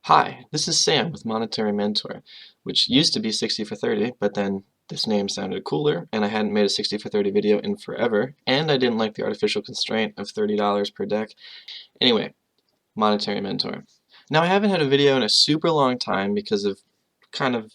Hi, this is Sam with Monetary Mentor, which used to be 60 for 30, but then this name sounded cooler, and I hadn't made a 60 for 30 video in forever, and I didn't like the artificial constraint of $30 per deck. Anyway, Monetary Mentor. Now, I haven't had a video in a super long time because of kind of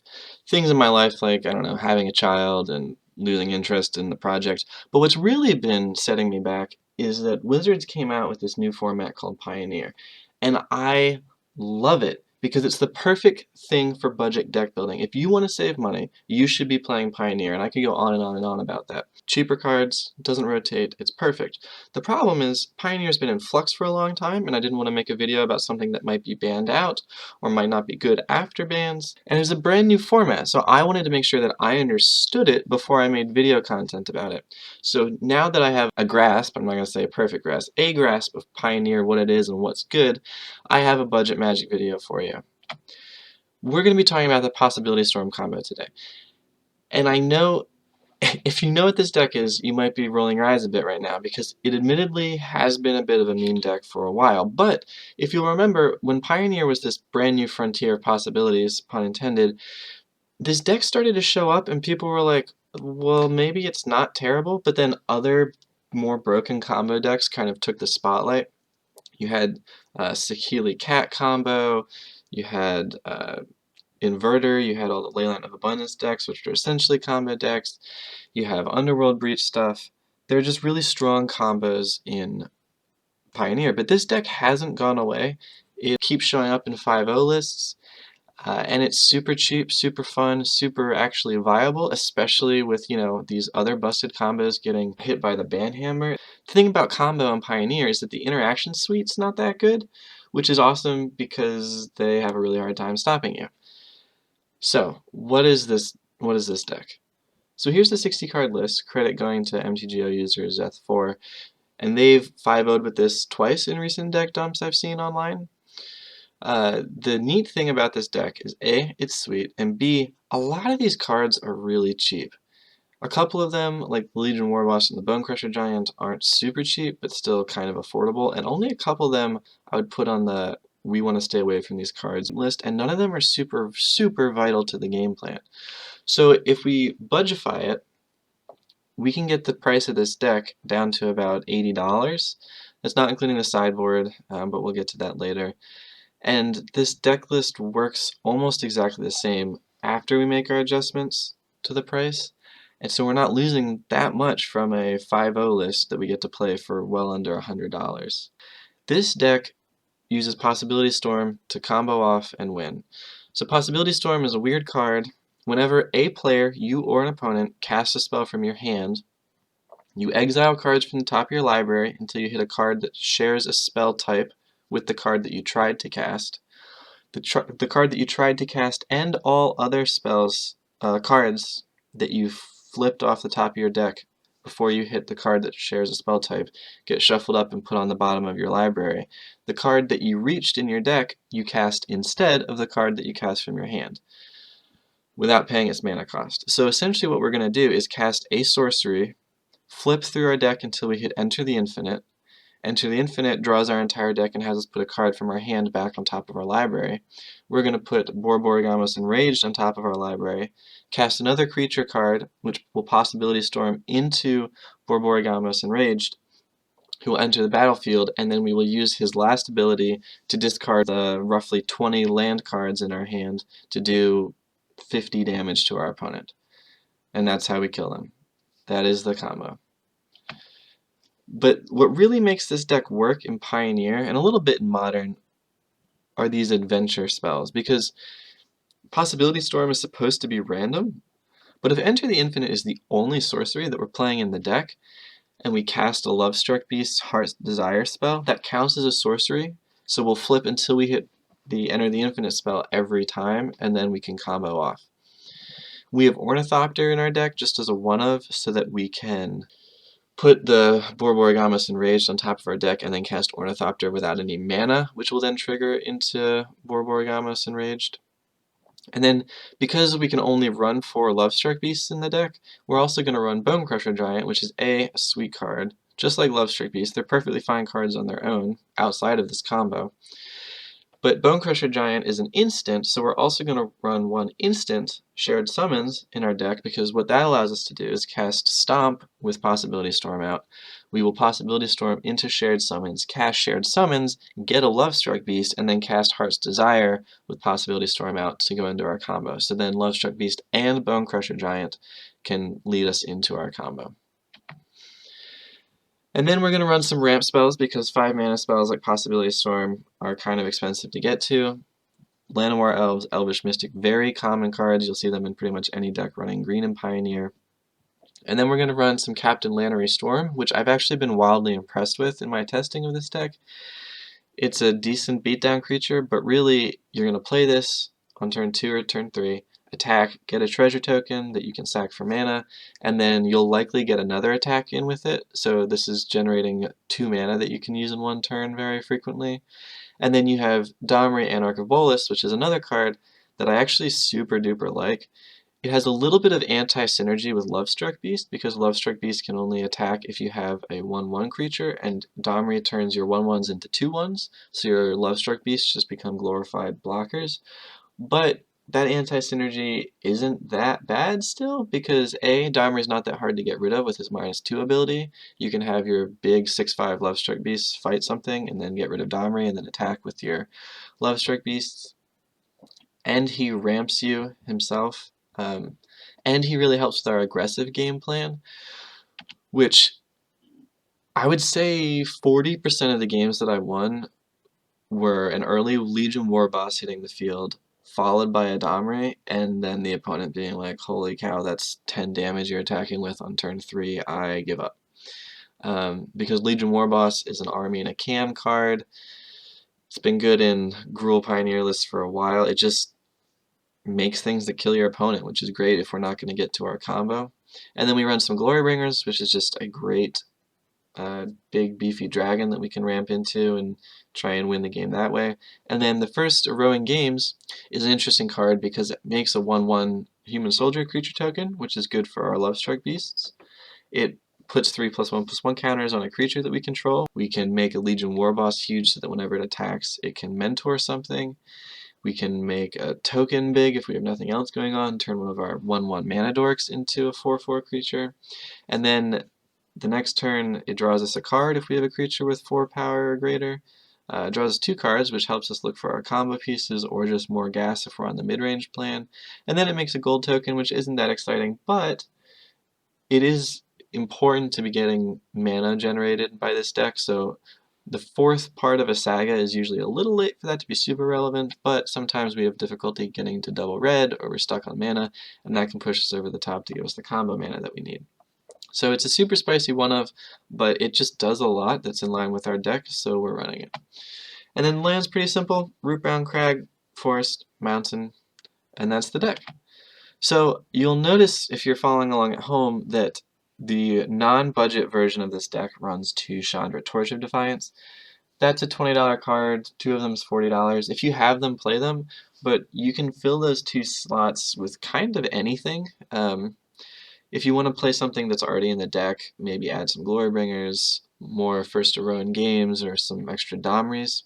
things in my life like, I don't know, having a child and losing interest in the project, but what's really been setting me back is that Wizards came out with this new format called Pioneer, and I love it because it's the perfect thing for budget deck building. If you want to save money, you should be playing Pioneer, and I could go on and on and on about that. Cheaper cards, doesn't rotate, it's perfect. The problem is Pioneer's been in flux for a long time, and I didn't want to make a video about something that might be banned out or might not be good after bans. And it's a brand new format, so I wanted to make sure that I understood it before I made video content about it. So now that I have a grasp, I'm not going to say a perfect grasp, a grasp of Pioneer, what it is and what's good, I have a budget magic video for you. We're going to be talking about the Possibility Storm combo today. And I know if you know what this deck is, you might be rolling your eyes a bit right now because it admittedly has been a bit of a meme deck for a while. But if you'll remember, when Pioneer was this brand new frontier of possibilities, pun intended, this deck started to show up and people were like, well, maybe it's not terrible, but then other more broken combo decks kind of took the spotlight. You had Saheeli Cat combo, you had Inverter, you had all the Leyline of Abundance decks, which are essentially combo decks. You have Underworld Breach stuff. They're just really strong combos in Pioneer, but this deck hasn't gone away. It keeps showing up in 5.0 lists, and it's super cheap, super fun, super actually viable, especially with, you know, these other busted combos getting hit by the ban hammer. The thing about combo and Pioneer is that the interaction suite's not that good, which is awesome because they have a really hard time stopping you. So, what is this deck? So here's the 60 card list, credit going to MTGO user Zeth4, and they've 5-0'd with this twice in recent deck dumps I've seen online. The neat thing about this deck is A, it's sweet, and B, a lot of these cards are really cheap. A couple of them, like the Legion Warboss and the Bonecrusher Giant, aren't super cheap, but still kind of affordable, and only a couple of them I would put on the we want to stay away from these cards list, and none of them are super vital to the game plan. So if we budgetify it, we can get the price of this deck down to about $80. That's not including the sideboard, but we'll get to that later. And this deck list works almost exactly the same after we make our adjustments to the price. And so we're not losing that much from a 5.0 list that we get to play for well under $100. This deck uses Possibility Storm to combo off and win. So Possibility Storm is a weird card. Whenever a player, you or an opponent, casts a spell from your hand, you exile cards from the top of your library until you hit a card that shares a spell type with the card that you tried to cast. The card that you tried to cast and all other spells, cards that you flipped off the top of your deck before you hit the card that shares a spell type get shuffled up and put on the bottom of your library. The card that you reached in your deck you cast instead of the card that you cast from your hand, without paying its mana cost. So essentially what we're going to do is cast a sorcery, flip through our deck until we hit Enter the Infinite. Enter the Infinite draws our entire deck and has us put a card from our hand back on top of our library. We're going to put Borborygmos Enraged on top of our library, cast another creature card, which will Possibility Storm into Borborygmos Enraged, who will enter the battlefield, and then we will use his last ability to discard the roughly 20 land cards in our hand to do 50 damage to our opponent. And that's how we kill them. That is the combo. But what really makes this deck work in Pioneer, and a little bit in Modern, are these adventure spells, because Possibility Storm is supposed to be random, but if Enter the Infinite is the only sorcery that we're playing in the deck, and we cast a Lovestruck Beast's Heart's Desire spell, that counts as a sorcery, so we'll flip until we hit the Enter the Infinite spell every time, and then we can combo off. We have Ornithopter in our deck just as a one-of, so that we can put the Borborygmos Enraged on top of our deck and then cast Ornithopter without any mana, which will then trigger into Borborygmos Enraged. And then, because we can only run 4 Lovestruck Beasts in the deck, we're also going to run Bonecrusher Giant, which is a sweet card. Just like Lovestruck Beasts, they're perfectly fine cards on their own, outside of this combo. But Bonecrusher Giant is an instant, so we're also going to run one instant Shared Summons in our deck, because what that allows us to do is cast Stomp with Possibility Storm out. We will Possibility Storm into Shared Summons, cast Shared Summons, get a Lovestruck Beast, and then cast Heart's Desire with Possibility Storm out to go into our combo. So then Lovestruck Beast and Bonecrusher Giant can lead us into our combo. And then we're going to run some ramp spells, because 5 mana spells like Possibility Storm are kind of expensive to get to. Llanowar Elves, Elvish Mystic, very common cards. You'll see them in pretty much any deck running Green and Pioneer. And then we're going to run some Captain Lannery Storm, which I've actually been wildly impressed with in my testing of this deck. It's a decent beatdown creature, but really you're going to play this on turn 2 or turn 3, attack, get a treasure token that you can sack for mana, and then you'll likely get another attack in with it. So this is generating 2 mana that you can use in one turn very frequently. And then you have Domri, Anarch of Bolas, which is another card that I actually super duper like. It has a little bit of anti-synergy with Lovestruck Beast, because Lovestruck Beast can only attack if you have a 1/1 creature, and Domri turns your 1/1s into 2/1s, so your Lovestruck Beasts just become glorified blockers. But that anti-synergy isn't that bad still, because A, Domri's not that hard to get rid of with his -2 ability. You can have your big 6/5 Lovestruck Beasts fight something, and then get rid of Domri, and then attack with your Lovestruck Beasts. And he ramps you himself. And he really helps with our aggressive game plan, which I would say 40% of the games that I won were an early Legion Warboss hitting the field, followed by a Domri, and then the opponent being like, holy cow, that's 10 damage you're attacking with on turn 3, I give up. Because Legion Warboss is an army and a can card. It's been good in Gruul Pioneer lists for a while. It just makes things that kill your opponent, which is great if we're not going to get to our combo. And then we run some Glorybringers, which is just a great big beefy dragon that we can ramp into and try and win the game that way. And then the first Iroan Games is an interesting card because it makes a 1/1 human soldier creature token, which is good for our Lovestruck Beasts. It puts 3+1/+1 counters on a creature that we control. We can make a Legion Warboss huge so that whenever it attacks, it can mentor something. We can make a token big if we have nothing else going on, turn one of our 1/1 mana dorks into a 4/4 creature. And then the next turn, it draws us a card if we have a creature with 4 power or greater. It draws us 2 cards, which helps us look for our combo pieces or just more gas if we're on the mid-range plan. And then it makes a gold token, which isn't that exciting, but it is important to be getting mana generated by this deck, so the 4th part of a saga is usually a little late for that to be super relevant, but sometimes we have difficulty getting to double red, or we're stuck on mana, and that can push us over the top to give us the combo mana that we need. So it's a super spicy one-of, but it just does a lot that's in line with our deck, so we're running it. And then land's pretty simple: Rootbound Crag, Forest, Mountain, and that's the deck. So you'll notice, if you're following along at home, that the non-budget version of this deck runs 2 Chandra, Torch of Defiance. That's a $20 card, 2 of them is $40. If you have them, play them, but you can fill those 2 slots with kind of anything. If you want to play something that's already in the deck, maybe add some Glorybringers, more First Iroan Games, or some extra Domris.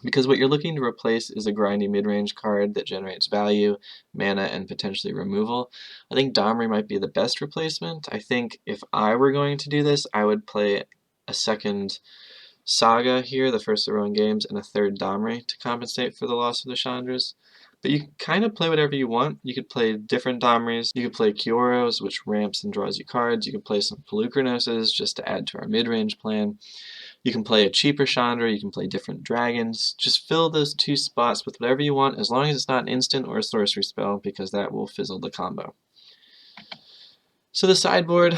Because what you're looking to replace is a grindy mid-range card that generates value, mana, and potentially removal. I think Domri might be the best replacement. I think if I were going to do this, I would play a second Saga here, the first Iroan Games, and a third Domri to compensate for the loss of the Chandras. But you can kind of play whatever you want. You could play different Domris. You could play Kioros, which ramps and draws you cards. You could play some Pelucranoses just to add to our mid-range plan. You can play a cheaper Chandra, you can play different dragons. Just fill those 2 spots with whatever you want, as long as it's not an instant or a sorcery spell, because that will fizzle the combo. So the sideboard,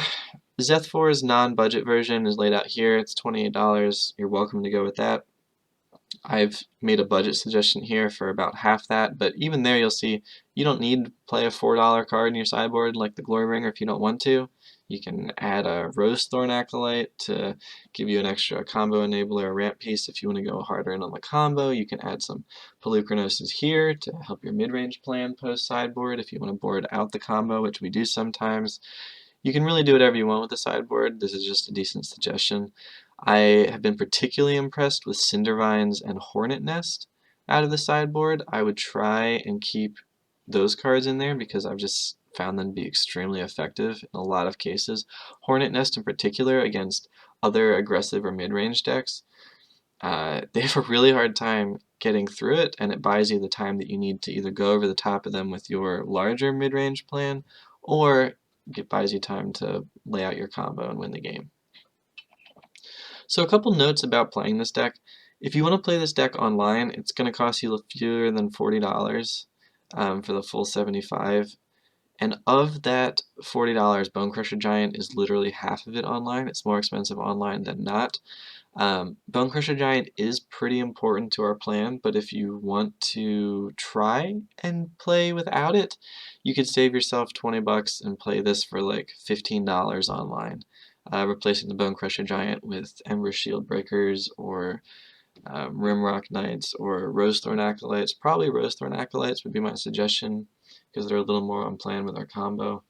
Zethfor's non-budget version is laid out here. It's $28. You're welcome to go with that. I've made a budget suggestion here for about half that, but even there you'll see you don't need to play a $4 card in your sideboard like the Glorybringer if you don't want to. You can add a Rosethorn Acolyte to give you an extra combo enabler or ramp piece if you want to go harder in on the combo. You can add some Pelucranoses here to help your mid-range plan post-sideboard if you want to board out the combo, which we do sometimes. You can really do whatever you want with the sideboard. This is just a decent suggestion. I have been particularly impressed with Cindervines and Hornet Nest. out of the sideboard, I would try and keep those cards in there because I've just found them to be extremely effective in a lot of cases. Hornet Nest in particular against other aggressive or mid-range decks, they have a really hard time getting through it, and it buys you the time that you need to either go over the top of them with your larger mid-range plan, or it buys you time to lay out your combo and win the game. So a couple notes about playing this deck. If you want to play this deck online, it's going to cost you fewer than $40 for the full 75. And of that $40, Bonecrusher Giant is literally half of it online. It's more expensive online than not. Bonecrusher Giant is pretty important to our plan, but if you want to try and play without it, you could save yourself 20 bucks and play this for like $15 online, replacing the Bonecrusher Giant with Ember Shield Breakers or Rimrock Knights or Rosethorn Acolytes. Probably Rosethorn Acolytes would be my suggestion because they're a little more on plan with our combo.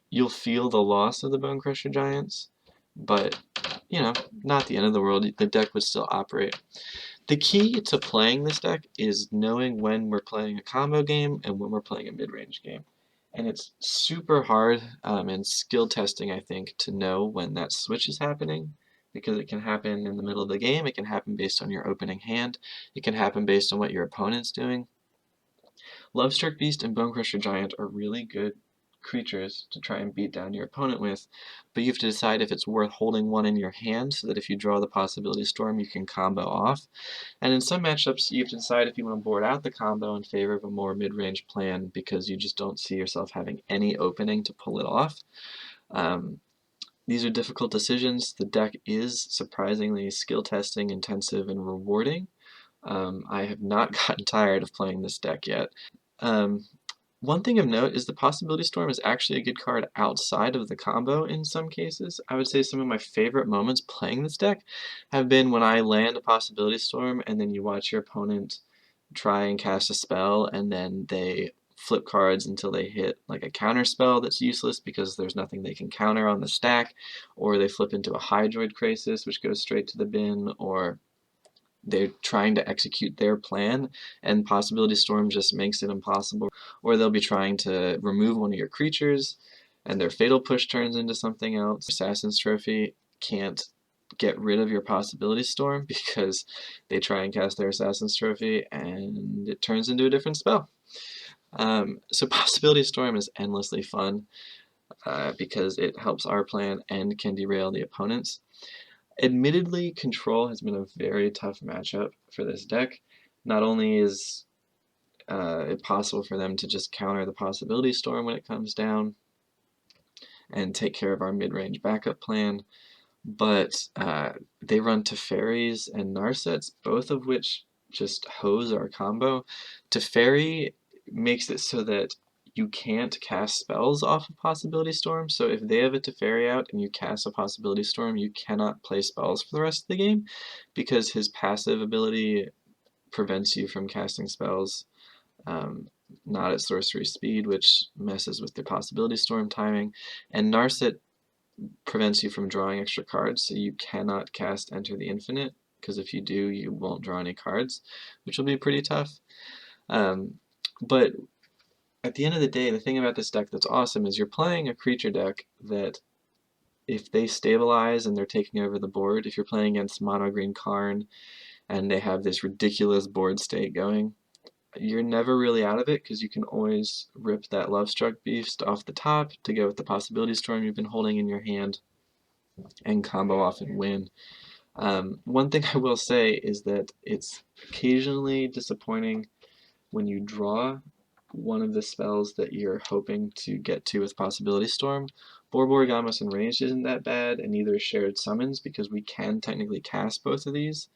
You'll feel the loss of the Bonecrusher Giants, but you know, not the end of the world. The deck would still operate. The key to playing this deck is knowing when we're playing a combo game and when we're playing a mid-range game. And it's super hard and skill testing, I think, to know when that switch is happening, because it can happen in the middle of the game, it can happen based on your opening hand, it can happen based on what your opponent's doing. Lovestruck Beast and Bonecrusher Giant are really good creatures to try and beat down your opponent with, but you have to decide if it's worth holding one in your hand so that if you draw the Possibility Storm you can combo off. And in some matchups you have to decide if you want to board out the combo in favor of a more mid-range plan because you just don't see yourself having any opening to pull it off. These are difficult decisions. The deck is surprisingly skill testing, intensive, and rewarding. I have not gotten tired of playing this deck yet. One thing of note is the Possibility Storm is actually a good card outside of the combo in some cases. I would say some of my favorite moments playing this deck have been when I land a Possibility Storm and then you watch your opponent try and cast a spell and then they flip cards until they hit like a counter spell that's useless because there's nothing they can counter on the stack, or they flip into a Hydroid Crisis which goes straight to the bin, or they're trying to execute their plan and Possibility Storm just makes it impossible. Or they'll be trying to remove one of your creatures and their Fatal Push turns into something else. Assassin's Trophy can't get rid of your Possibility Storm because they try and cast their Assassin's Trophy and it turns into a different spell. So Possibility Storm is endlessly fun because it helps our plan and can derail the opponent's. Admittedly, Control has been a very tough matchup for this deck. Not only is it possible for them to just counter the Possibility Storm when it comes down and take care of our mid-range backup plan, but they run Teferis and Narsets, both of which just hose our combo. Teferi makes it so that you can't cast spells off of Possibility Storm, so if they have a Teferi out and you cast a Possibility Storm, you cannot play spells for the rest of the game because his passive ability prevents you from casting spells, not at sorcery speed, which messes with the Possibility Storm timing, and Narset prevents you from drawing extra cards, so you cannot cast Enter the Infinite, because if you do, you won't draw any cards, which will be pretty tough. But at the end of the day, the thing about this deck that's awesome is you're playing a creature deck that if they stabilize and they're taking over the board, if you're playing against Mono Green Karn and they have this ridiculous board state going, you're never really out of it because you can always rip that Lovestruck Beast off the top to go with the Possibility Storm you've been holding in your hand and combo off and win. One thing I will say is that it's occasionally disappointing when you draw one of the spells that you're hoping to get to with Possibility Storm. Borborygmos Enraged isn't that bad, and neither is Shared Summons because we can technically cast both of these.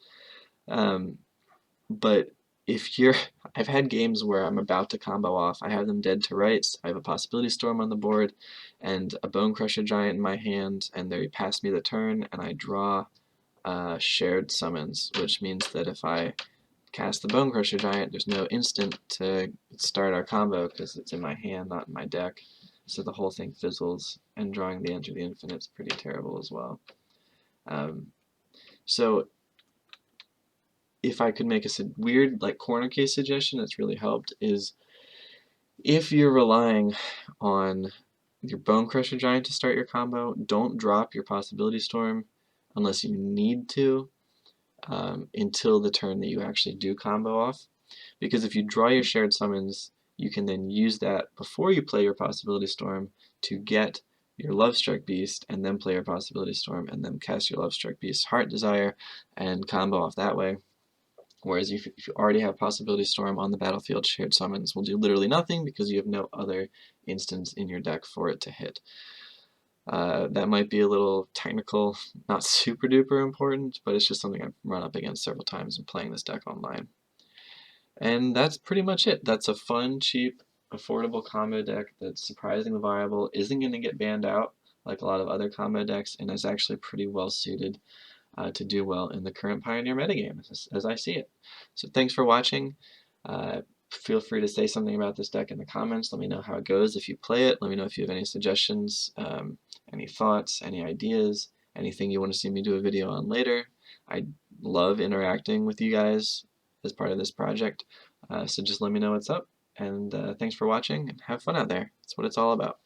But if you're, I've had games where I'm about to combo off, I have them dead to rights, I have a Possibility Storm on the board, and a Bonecrusher Giant in my hand, and they pass me the turn, and I draw Shared Summons, which means that if I cast the Bonecrusher Giant, there's no instant to start our combo because it's in my hand, not in my deck. So the whole thing fizzles, and drawing the Enter the Infinite is pretty terrible as well. So if I could make a weird like corner case suggestion that's really helped is if you're relying on your Bonecrusher Giant to start your combo, don't drop your Possibility Storm unless you need to until the turn that you actually do combo off. Because if you draw your shared summons, you can then use that before you play your Possibility Storm to get your Lovestruck Beast, and then play your Possibility Storm, and then cast your Lovestruck Beast Heart Desire, and combo off that way. Whereas if you already have Possibility Storm on the battlefield, shared summons will do literally nothing because you have no other instance in your deck for it to hit. That might be a little technical, not super duper important, but it's just something I've run up against several times in playing this deck online. And that's pretty much it. That's a fun, cheap, affordable combo deck that's surprisingly viable, isn't going to get banned out like a lot of other combo decks, and is actually pretty well suited to do well in the current Pioneer metagame, as I see it. So thanks for watching. Feel free to say something about this deck in the comments. Let me know how it goes if you play it. Let me know if you have any suggestions, any thoughts, any ideas, anything you want to see me do a video on later. I love interacting with you guys as part of this project, so just let me know what's up, and thanks for watching, and have fun out there. That's what it's all about.